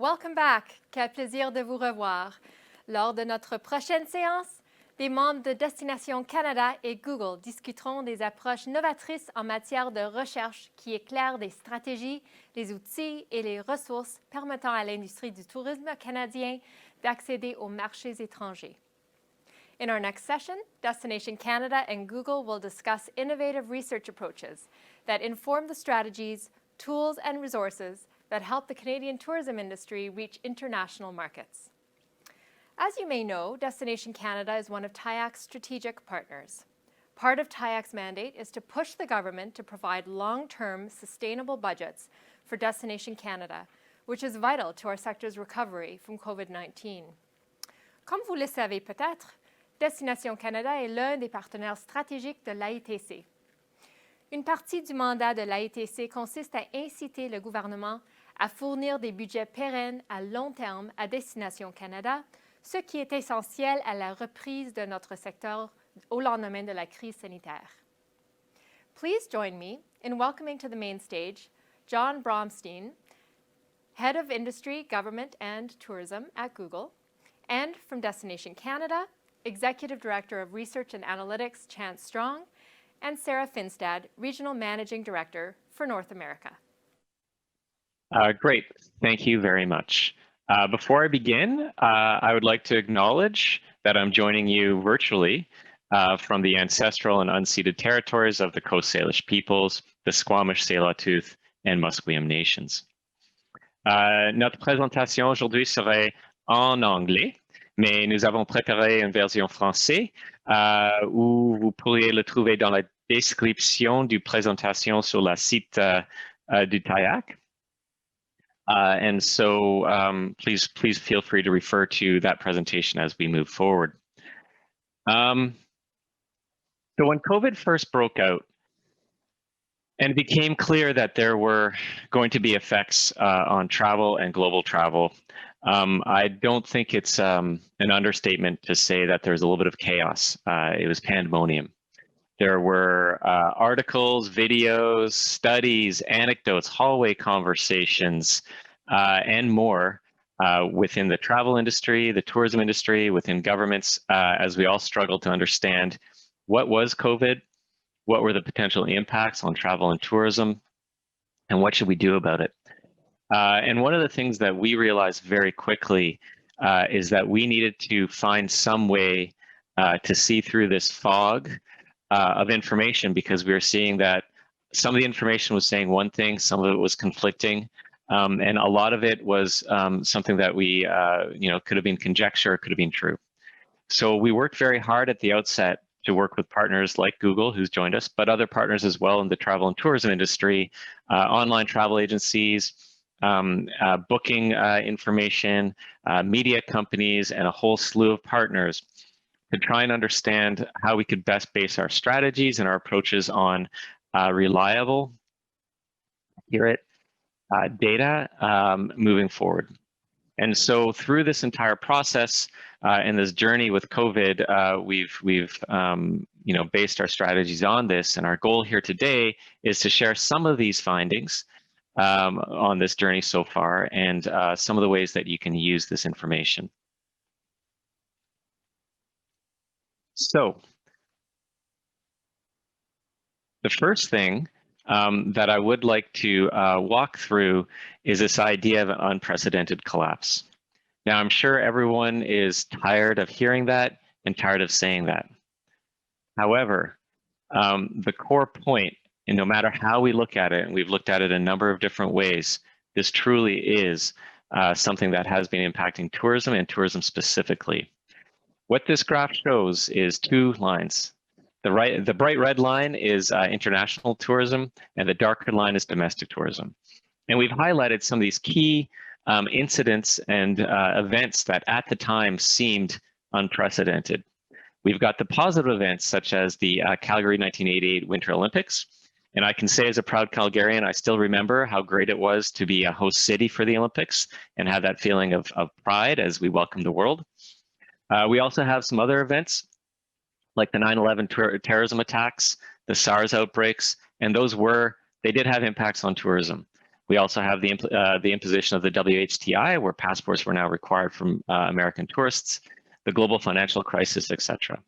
welcome back. Quel plaisir de vous revoir. Lors de notre prochaine séance, des membres de Destination Canada et Google discuteront des approches novatrices en matière de recherche qui éclairent des stratégies, les outils et les ressources permettant à l'industrie du tourisme canadien d'accéder aux marchés étrangers. In our next session, Destination Canada and Google will discuss innovative research approaches that inform the strategies, tools, and resources that help the Canadian tourism industry reach international markets. As you may know, Destination Canada is one of TIAC's strategic partners. Part of TIAC's mandate is to push the government to provide long-term, sustainable budgets for Destination Canada, which is vital to our sector's recovery from COVID-19. Comme vous le savez peut-être, Destination Canada est l'un des partenaires stratégiques de l'AITC. Une partie du mandat de l'AITC consiste à inciter le gouvernement à fournir des budgets pérennes à long terme à Destination Canada, ce qui est essentiel à la reprise de notre secteur au lendemain de la crise sanitaire. Please join me in welcoming to the main stage John Bromstein, Head of Industry, Government and Tourism at Google, and from Destination Canada, Executive Director of Research and Analytics, Chance Strong, and Sarah Finstad, Regional Managing Director for North America. Great, thank you very much. Before I begin, I would like to acknowledge that I'm joining you virtually from the ancestral and unceded territories of the Coast Salish peoples, the Squamish, Tsleil-Waututh, and Musqueam nations. Notre présentation aujourd'hui serait en anglais, mais nous avons préparé une version française où vous pourriez le trouver dans la description du présentation sur le site du TIAC. And so please feel free to refer to that presentation as we move forward. So when COVID first broke out, and it became clear that there were going to be effects on travel and global travel, I don't think it's an understatement to say that there's a little bit of chaos. It was pandemonium. There were articles, videos, studies, anecdotes, hallway conversations, and more within the travel industry, the tourism industry, within governments, as we all struggled to understand what was COVID, what were the potential impacts on travel and tourism, and what should we do about it? And one of the things that we realized very quickly is that we needed to find some way to see through this fog of information, because we were seeing that some of the information was saying one thing, some of it was conflicting, and a lot of it was something that we, could have been conjecture, could have been true. So we worked very hard at the outset to work with partners like Google, who's joined us, but other partners as well in the travel and tourism industry, online travel agencies, booking information, media companies, and a whole slew of partners to try and understand how we could best base our strategies and our approaches on reliable, accurate data moving forward. And so through this entire process and this journey with COVID, we've based our strategies on this. And our goal here today is to share some of these findings on this journey so far, and some of the ways that you can use this information. So the first thing that I would like to walk through is this idea of an unprecedented collapse. Now, I'm sure everyone is tired of hearing that and tired of saying that. However, the core point, and no matter how we look at it, and we've looked at it a number of different ways, this truly is something that has been impacting tourism and tourism specifically. What this graph shows is two lines. The bright red line is international tourism, and the darker line is domestic tourism. And we've highlighted some of these key incidents and events that at the time seemed unprecedented. We've got the positive events, such as the Calgary 1988 Winter Olympics. And I can say as a proud Calgarian, I still remember how great it was to be a host city for the Olympics and have that feeling of pride as we welcome the world. We also have some other events like the 9/11 terrorism attacks, the SARS outbreaks, and they did have impacts on tourism. We also have the imposition of the WHTI, where passports were now required from American tourists, the global financial crisis, etc.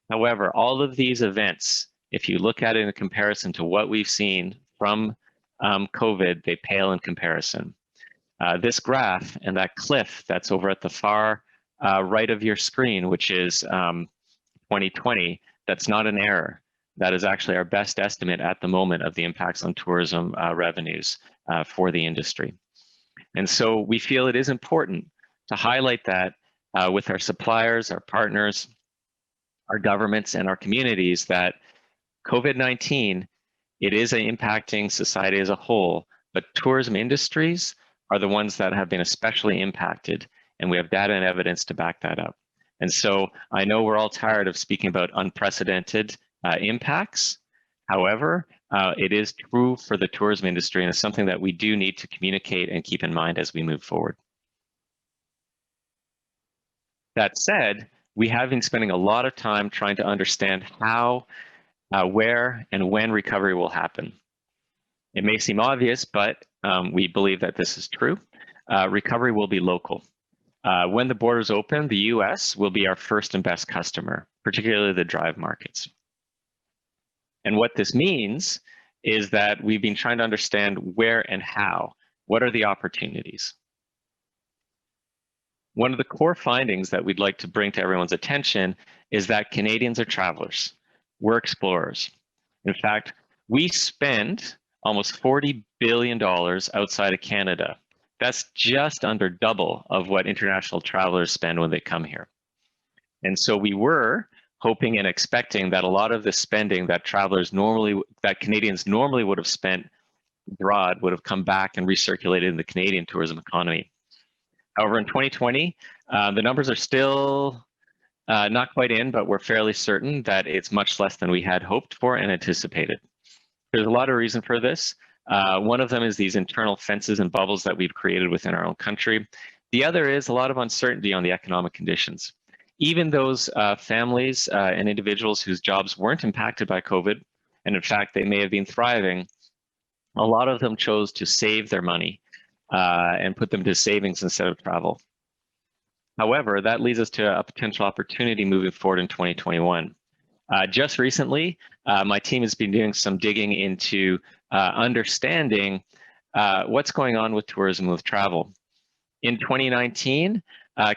However, all of these events, if you look at it in comparison to what we've seen from COVID, they pale in comparison. This graph and that cliff that's over at the far right of your screen, which is 2020, that's not an error. That is actually our best estimate at the moment of the impacts on tourism revenues for the industry. And so we feel it is important to highlight that with our suppliers, our partners, our governments, and our communities, that COVID-19, it is impacting society as a whole, but tourism industries are the ones that have been especially impacted, and we have data and evidence to back that up. And so I know we're all tired of speaking about unprecedented impacts. However, it is true for the tourism industry, and it's something that we do need to communicate and keep in mind as we move forward. That said, we have been spending a lot of time trying to understand how, where, and when recovery will happen. It may seem obvious, but we believe that this is true. Recovery will be local. When the borders open, the US will be our first and best customer, particularly the drive markets. And what this means is that we've been trying to understand where and how. What are the opportunities? One of the core findings that we'd like to bring to everyone's attention is that Canadians are travelers. We're explorers. In fact, we spend almost $40 billion outside of Canada. That's just under double of what international travelers spend when they come here. And so we were hoping and expecting that a lot of the spending that Canadians normally would have spent abroad would have come back and recirculated in the Canadian tourism economy. However, in 2020, the numbers are still not quite in, but we're fairly certain that it's much less than we had hoped for and anticipated. There's a lot of reason for this. One of them is these internal fences and bubbles that we've created within our own country. The other is a lot of uncertainty on the economic conditions. Even those families and individuals whose jobs weren't impacted by COVID, and in fact, they may have been thriving, a lot of them chose to save their money and put them to savings instead of travel. However, that leads us to a potential opportunity moving forward in 2021. Just recently, my team has been doing some digging into understanding what's going on with tourism, with travel. In 2019,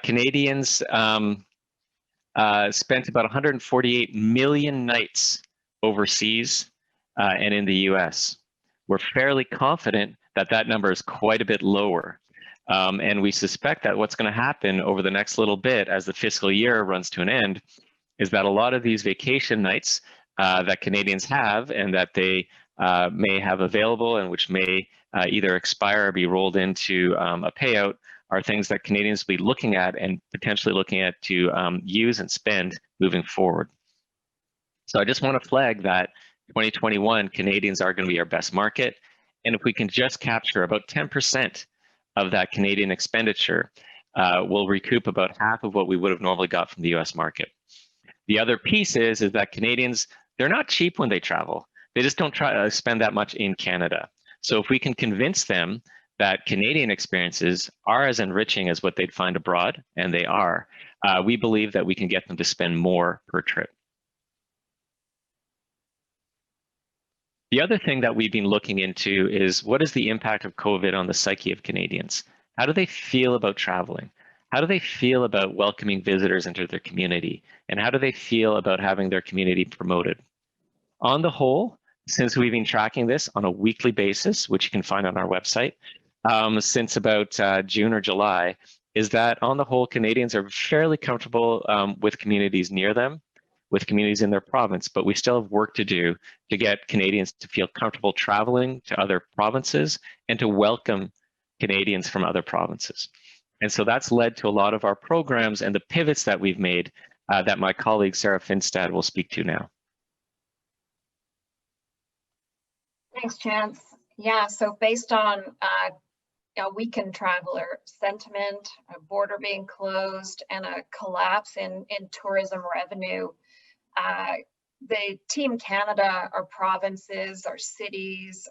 Canadians spent about 148 million nights overseas and in the US. We're fairly confident that that number is quite a bit lower. And we suspect that what's going to happen over the next little bit as the fiscal year runs to an end is that a lot of these vacation nights that Canadians have and that they may have available and which may either expire or be rolled into a payout are things that Canadians will be looking at and potentially looking at to use and spend moving forward. So I just want to flag that 2021 Canadians are going to be our best market. And if we can just capture about 10% of that Canadian expenditure, we'll recoup about half of what we would have normally got from the US market. The other piece is that Canadians, they're not cheap when they travel. They just don't try to spend that much in Canada. So if we can convince them that Canadian experiences are as enriching as what they'd find abroad, and they are, we believe that we can get them to spend more per trip. The other thing that we've been looking into is what is the impact of COVID on the psyche of Canadians? How do they feel about traveling? How do they feel about welcoming visitors into their community? And how do they feel about having their community promoted? On the whole, since we've been tracking this on a weekly basis, which you can find on our website, since about June or July, is that on the whole, Canadians are fairly comfortable with communities near them, with communities in their province, but we still have work to do to get Canadians to feel comfortable traveling to other provinces and to welcome Canadians from other provinces. And so that's led to a lot of our programs and the pivots that we've made that my colleague Sarah Finstad will speak to now. Thanks, Chance. Yeah, so based on weakened traveler sentiment, a border being closed, and a collapse in tourism revenue, the Team Canada, our provinces, our cities,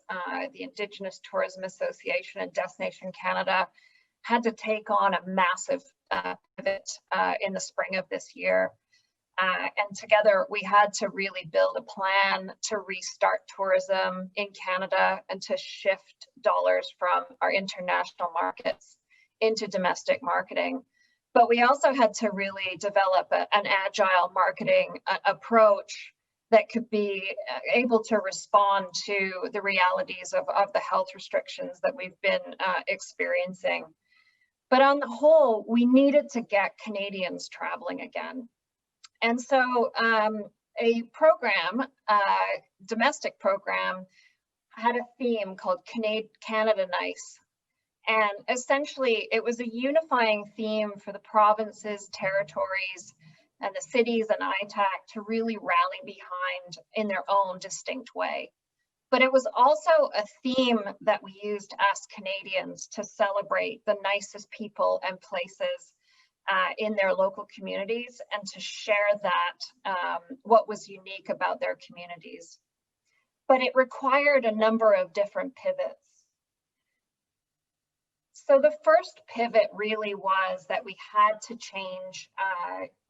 the Indigenous Tourism Association and Destination Canada had to take on a massive pivot in the spring of this year. And together we had to really build a plan to restart tourism in Canada and to shift dollars from our international markets into domestic marketing. But we also had to really develop an agile marketing approach that could be able to respond to the realities of the health restrictions that we've been experiencing. But on the whole, we needed to get Canadians traveling again. And so a program, domestic program, had a theme called Canada Nice. And essentially, it was a unifying theme for the provinces, territories, and the cities and ITAC to really rally behind in their own distinct way. But it was also a theme that we used to ask Canadians to celebrate the nicest people and places in their local communities and to share that, what was unique about their communities. But it required a number of different pivots. So the first pivot really was that we had to change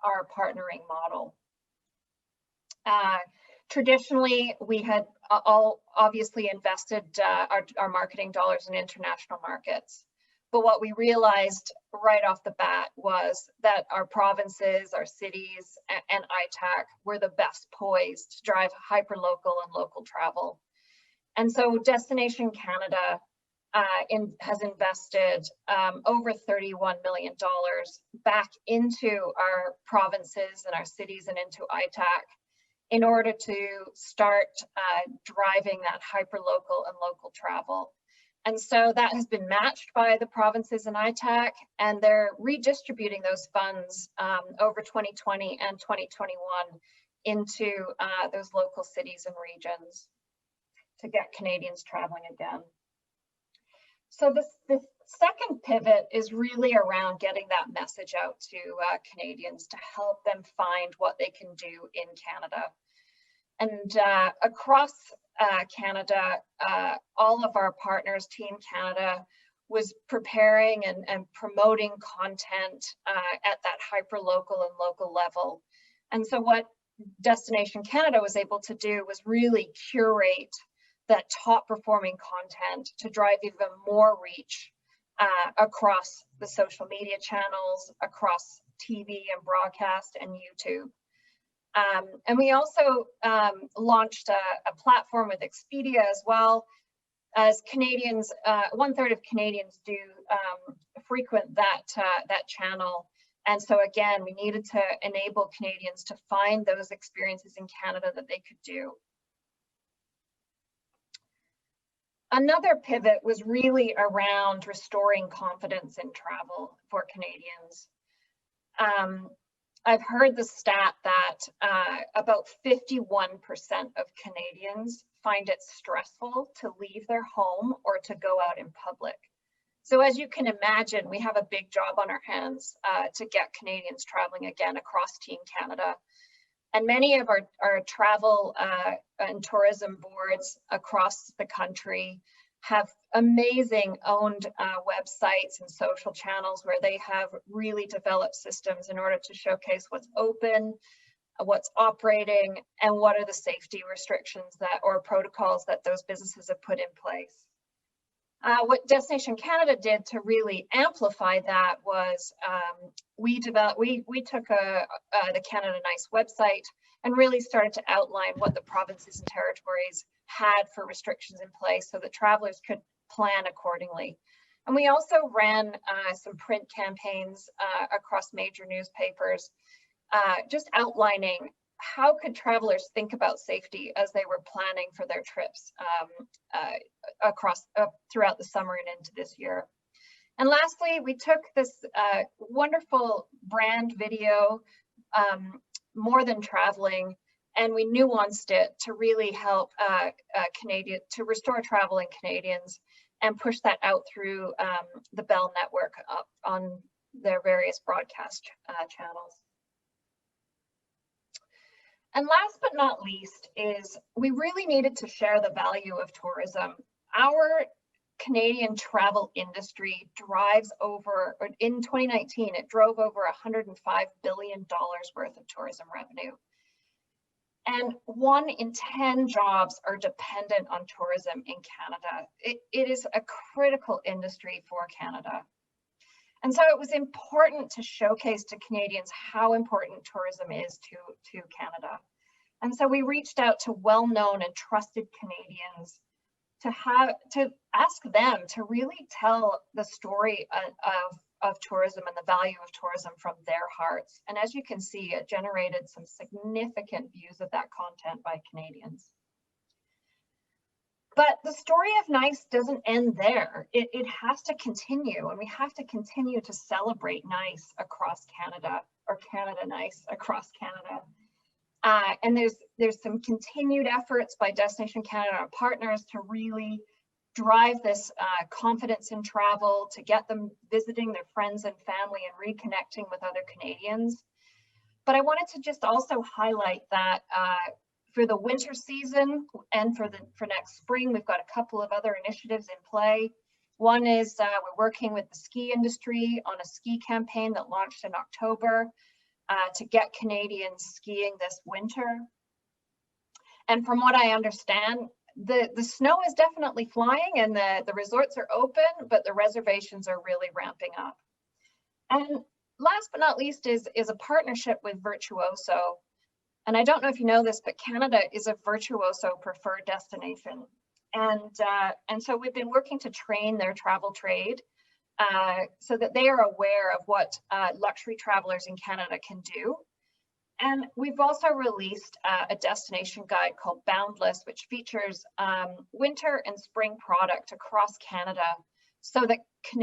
our partnering model. Traditionally, we had all obviously invested our marketing dollars in international markets. But what we realized right off the bat was that our provinces, our cities, and ITAC were the best poised to drive hyperlocal and local travel. And so Destination Canada has invested over $31 million back into our provinces and our cities and into ITAC in order to start driving that hyperlocal and local travel. And so that has been matched by the provinces and ITAC, and they're redistributing those funds over 2020 and 2021 into those local cities and regions to get Canadians traveling again. So the second pivot is really around getting that message out to Canadians to help them find what they can do in Canada. And across Canada, all of our partners, Team Canada, was preparing and promoting content at that hyperlocal and local level. And so what Destination Canada was able to do was really curate that top performing content to drive even more reach across the social media channels, across TV and broadcast and YouTube. And we also launched a platform with Expedia as well, as Canadians, 1/3 of Canadians do frequent that channel. And so again, we needed to enable Canadians to find those experiences in Canada that they could do. Another pivot was really around restoring confidence in travel for Canadians. I've heard the stat that about 51% of Canadians find it stressful to leave their home or to go out in public. So as you can imagine, we have a big job on our hands to get Canadians traveling again across Team Canada. And many of our travel and tourism boards across the country have amazing owned websites and social channels where they have really developed systems in order to showcase what's open, what's operating, and what are the safety restrictions that or protocols that those businesses have put in place. What Destination Canada did to really amplify that was we took the Canada Nice website and really started to outline what the provinces and territories had for restrictions in place so that travelers could plan accordingly. And we also ran some print campaigns across major newspapers, just outlining how could travelers think about safety as they were planning for their trips throughout the summer and into this year. And lastly, we took this wonderful brand video, More Than Traveling, and we nuanced it to really help to restore travel in Canadians and push that out through the Bell network up on their various broadcast channels. And last but not least is we really needed to share the value of tourism. Our Canadian travel industry drives over, or in 2019, it drove over $105 billion worth of tourism revenue. And 1 in 10 jobs are dependent on tourism in Canada. It is a critical industry for Canada. And so it was important to showcase to Canadians how important tourism is to Canada. And so we reached out to well-known and trusted Canadians to ask them to really tell the story of tourism and the value of tourism from their hearts. And as you can see, it generated some significant views of that content by Canadians. But the story of NICE doesn't end there. It has to continue, and we have to continue to celebrate NICE across Canada, or Canada NICE across Canada. And there's some continued efforts by Destination Canada and our partners to really drive this confidence in travel, to get them visiting their friends and family and reconnecting with other Canadians. But I wanted to just also highlight that for the winter season and for next spring, we've got a couple of other initiatives in play. One is we're working with the ski industry on a ski campaign that launched in October to get Canadians skiing this winter. And from what I understand, the snow is definitely flying and the resorts are open, but the reservations are really ramping up. And last but not least is a partnership with Virtuoso. And I don't know if you know this, but Canada is a Virtuoso preferred destination. And so we've been working to train their travel trade so that they are aware of what luxury travelers in Canada can do. And we've also released a destination guide called Boundless, which features winter and spring product across Canada.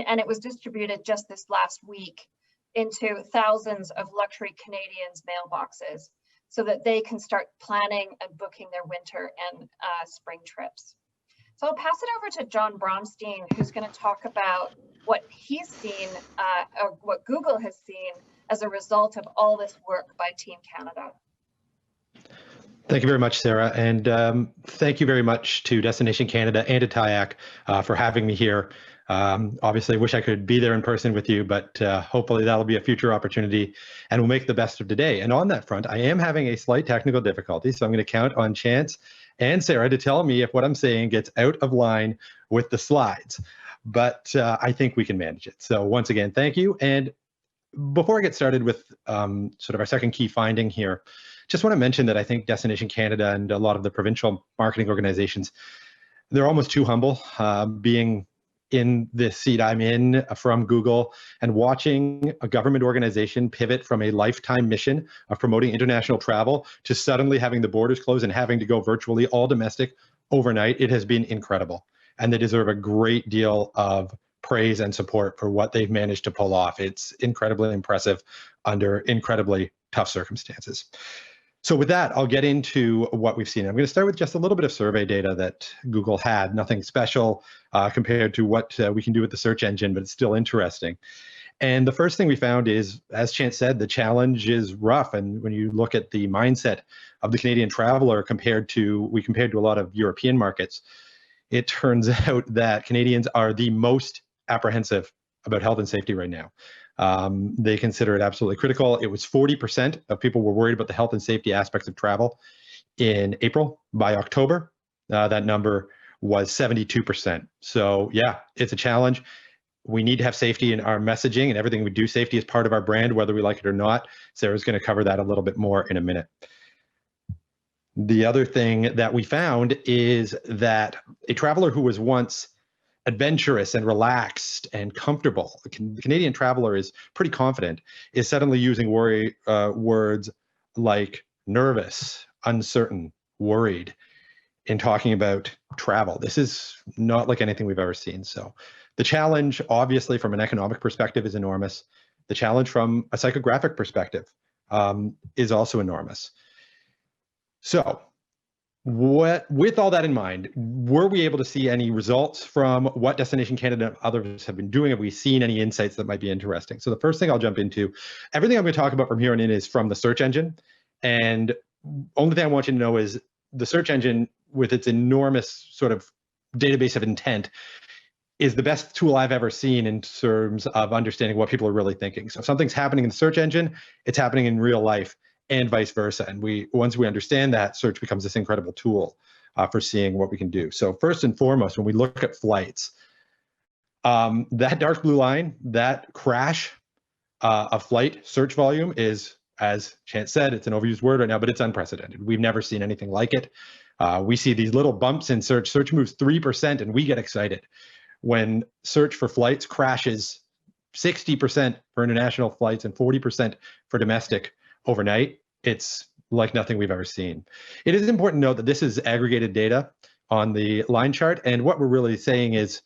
And it was distributed just this last week into thousands of luxury Canadians' mailboxes so that they can start planning and booking their winter and spring trips. So I'll pass it over to John Bromstein, who's going to talk about what he's seen, or what Google has seen as a result of all this work by Team Canada. Thank you very much, Sarah. And thank you very much to Destination Canada and to TIAC for having me here. Obviously, I wish I could be there in person with you, but hopefully that'll be a future opportunity and we'll make the best of today. And on that front, I am having a slight technical difficulty, so I'm going to count on Chance and Sarah to tell me if what I'm saying gets out of line with the slides. But I think we can manage it. So once again, thank you. And before I get started with sort of our second key finding here, just want to mention that I think Destination Canada and a lot of the provincial marketing organizations, they're almost too humble, being in this seat I'm in from Google and watching a government organization pivot from a lifetime mission of promoting international travel to suddenly having the borders closed and having to go virtually all domestic overnight. It has been incredible. And they deserve a great deal of praise and support for what they've managed to pull off. It's incredibly impressive under incredibly tough circumstances. So with that, I'll get into what we've seen. I'm going to start with just a little bit of survey data that Google had, nothing special compared to what we can do with the search engine, but it's still interesting. And the first thing we found is, as Chance said, the challenge is rough. And when you look at the mindset of the Canadian traveler compared to a lot of European markets, it turns out that Canadians are the most apprehensive about health and safety right now. They consider it absolutely critical. It was 40% of people were worried about the health and safety aspects of travel in April. By October, that number was 72%. So yeah, it's a challenge. We need to have safety in our messaging and everything we do. Safety is part of our brand, whether we like it or not. Sarah's going to cover that a little bit more in a minute. The other thing that we found is that a traveler who was once adventurous and relaxed and comfortable, the Canadian traveler is pretty confident, is suddenly using words like nervous, uncertain, worried in talking about travel. This is not like anything we've ever seen. So the challenge, obviously, from an economic perspective is enormous. The challenge from a psychographic perspective is also enormous. So with all that in mind, were we able to see any results from what Destination Canada and others have been doing? Have we seen any insights that might be interesting? So the first thing I'll jump into, everything I'm going to talk about from here on in is from the search engine. And only thing I want you to know is the search engine, with its enormous sort of database of intent, is the best tool I've ever seen in terms of understanding what people are really thinking. So if something's happening in the search engine, it's happening in real life, and vice versa. And once we understand that, search becomes this incredible tool for seeing what we can do. So first and foremost, when we look at flights, that dark blue line, that crash of flight search volume is, as Chance said, it's an overused word right now, but it's unprecedented. We've never seen anything like it. We see these little bumps in search. Search moves 3%, and we get excited when search for flights crashes 60% for international flights and 40% for domestic overnight. It's like nothing we've ever seen. It is important to note that this is aggregated data on the line chart, and what we're really saying is,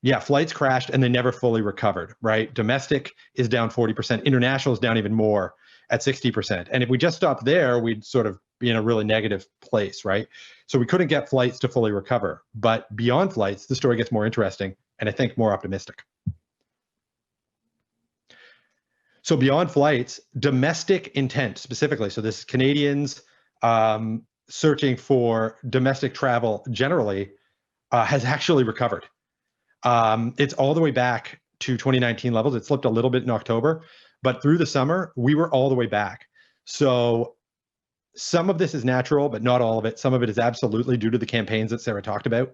yeah, flights crashed and they never fully recovered, right? Domestic is down 40%, international is down even more at 60%. And if we just stopped there, we'd sort of be in a really negative place, right? So we couldn't get flights to fully recover. But beyond flights, the story gets more interesting and I think more optimistic. So beyond flights, domestic intent specifically, so this is Canadians searching for domestic travel generally, has actually recovered. It's all the way back to 2019 levels. It slipped a little bit in October, but through the summer, we were all the way back. So some of this is natural, but not all of it. Some of it is absolutely due to the campaigns that Sarah talked about.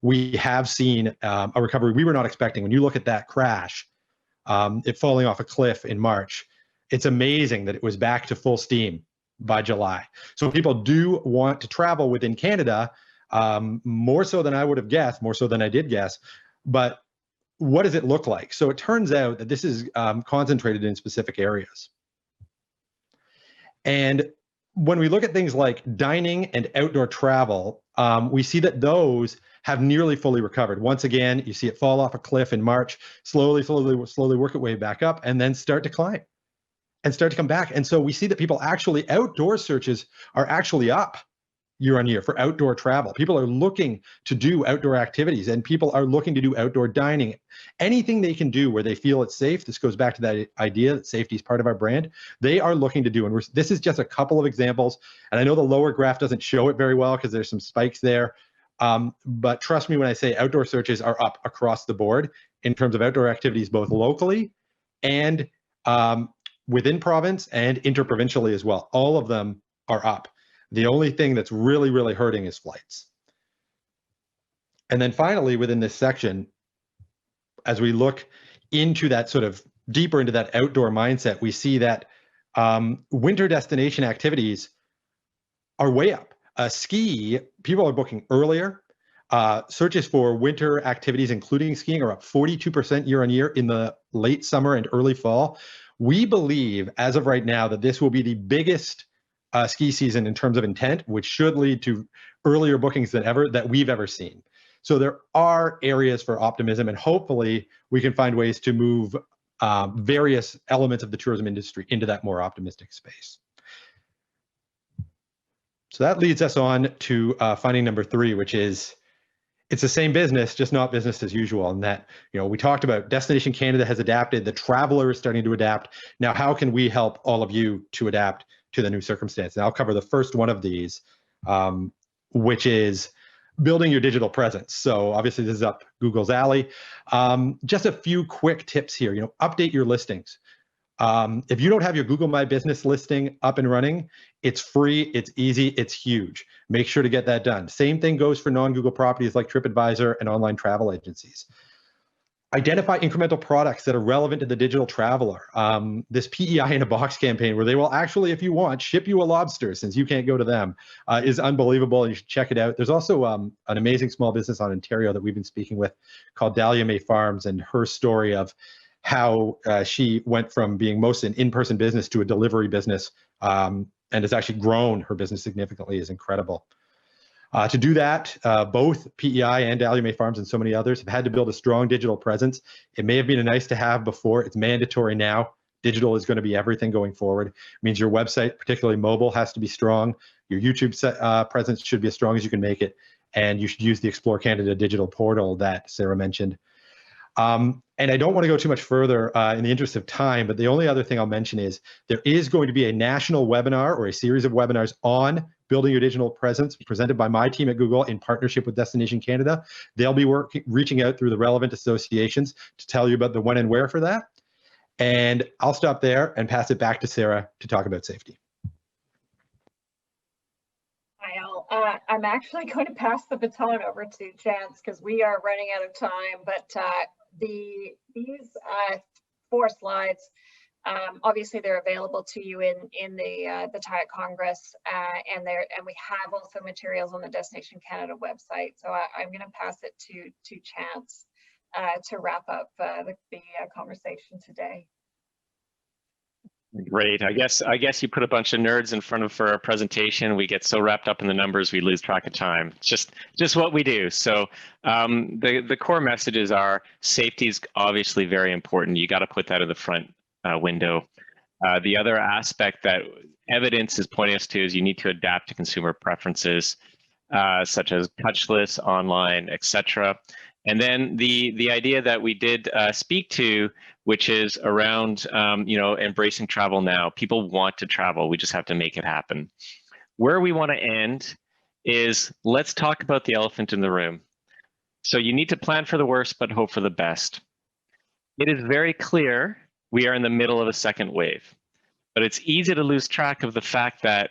We have seen a recovery we were not expecting. When you look at that crash, it falling off a cliff in March, it's amazing that it was back to full steam by July. So people do want to travel within Canada, more so than I would have guessed, more so than I did guess. But what does it look like? So it turns out that this is concentrated in specific areas. And when we look at things like dining and outdoor travel, we see that those have nearly fully recovered. Once again, you see it fall off a cliff in March, slowly work its way back up, and then start to climb and start to come back. And so we see that people actually, outdoor searches are actually up year on year for outdoor travel. People are looking to do outdoor activities, and people are looking to do outdoor dining. Anything they can do where they feel it's safe. This goes back to that idea that safety is part of our brand. They are looking to do, and this is just a couple of examples. And I know the lower graph doesn't show it very well because there's some spikes there. But trust me when I say outdoor searches are up across the board in terms of outdoor activities, both locally and within province and interprovincially as well. All of them are up. The only thing that's really, really hurting is flights. And then finally, within this section, as we look into that sort of deeper into that outdoor mindset, we see that winter destination activities are way up. Ski, people are booking earlier. Searches for winter activities, including skiing, are up 42% year on year in the late summer and early fall. We believe, as of right now, that this will be the biggest ski season in terms of intent, which should lead to earlier bookings than ever that we've ever seen. So there are areas for optimism, and hopefully we can find ways to move various elements of the tourism industry into that more optimistic space. So that leads us on to finding number 3, which is it's the same business, just not business as usual. And that, we talked about Destination Canada has adapted, the traveler is starting to adapt. Now, how can we help all of you to adapt to the new circumstance? And I'll cover the first one of these, which is building your digital presence. So obviously this is up Google's alley. Just a few quick tips here. Update your listings. If you don't have your Google My Business listing up and running, it's free, it's easy, it's huge. Make sure to get that done. Same thing goes for non-Google properties like TripAdvisor and online travel agencies. Identify incremental products that are relevant to the digital traveler. This PEI in a box campaign where they will actually, if you want, ship you a lobster since you can't go to them is unbelievable. You should check it out. There's also an amazing small business on Ontario that we've been speaking with called Dahlia May Farms, and her story of how she went from being mostly an in-person business to a delivery business and has actually grown her business significantly is incredible. To do that, both PEI and Dahlia May Farms and so many others have had to build a strong digital presence. It may have been a nice to have before. It's mandatory now. Digital is going to be everything going forward. It means your website, particularly mobile, has to be strong. Your YouTube presence should be as strong as you can make it. And you should use the Explore Canada digital portal that Sarah mentioned. And I don't want to go too much further in the interest of time, but the only other thing I'll mention is there is going to be a national webinar or a series of webinars on building your digital presence presented by my team at Google in partnership with Destination Canada. They'll be reaching out through the relevant associations to tell you about the when and where for that. And I'll stop there and pass it back to Sarah to talk about safety. I'm actually going to pass the baton over to Chance because we are running out of time, but these 4 slides, obviously they're available to you in the TIAC Congress, and we have also materials on the Destination Canada website. So I'm going to pass it to Chance to wrap up the conversation today. Great. I guess you put a bunch of nerds in front of for our presentation. We get so wrapped up in the numbers we lose track of time. It's just what we do. So the core messages are safety is obviously very important. You got to put that in the front window. The other aspect that evidence is pointing us to is you need to adapt to consumer preferences, such as touchless, online, etc. And then the idea that we did speak to, which is around embracing travel now. People want to travel. We just have to make it happen. Where we want to end is let's talk about the elephant in the room. So you need to plan for the worst, but hope for the best. It is very clear we are in the middle of a second wave, but it's easy to lose track of the fact that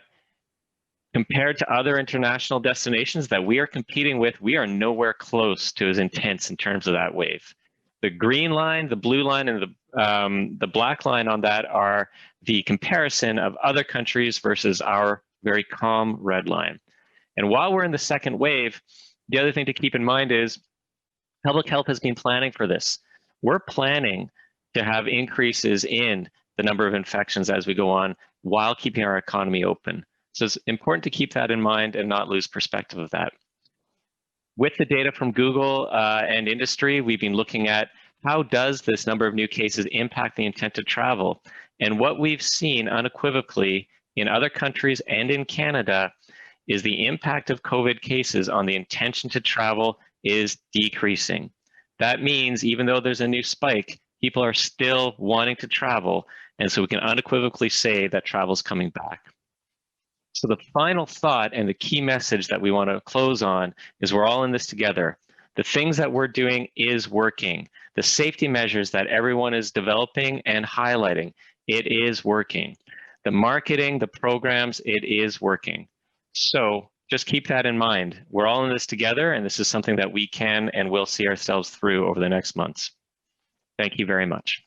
compared to other international destinations that we are competing with, we are nowhere close to as intense in terms of that wave. The green line, the blue line, and the black line on that are the comparison of other countries versus our very calm red line. And while we're in the second wave, the other thing to keep in mind is public health has been planning for this. We're planning to have increases in the number of infections as we go on while keeping our economy open. So it's important to keep that in mind and not lose perspective of that. With the data from Google and industry, we've been looking at how does this number of new cases impact the intent to travel? And what we've seen unequivocally in other countries and in Canada is the impact of COVID cases on the intention to travel is decreasing. That means even though there's a new spike, people are still wanting to travel. And so we can unequivocally say that travel is coming back. So the final thought and the key message that we want to close on is we're all in this together. The things that we're doing is working. The safety measures that everyone is developing and highlighting, it is working. The marketing, the programs, it is working. So just keep that in mind. We're all in this together, and this is something that we can and will see ourselves through over the next months. Thank you very much.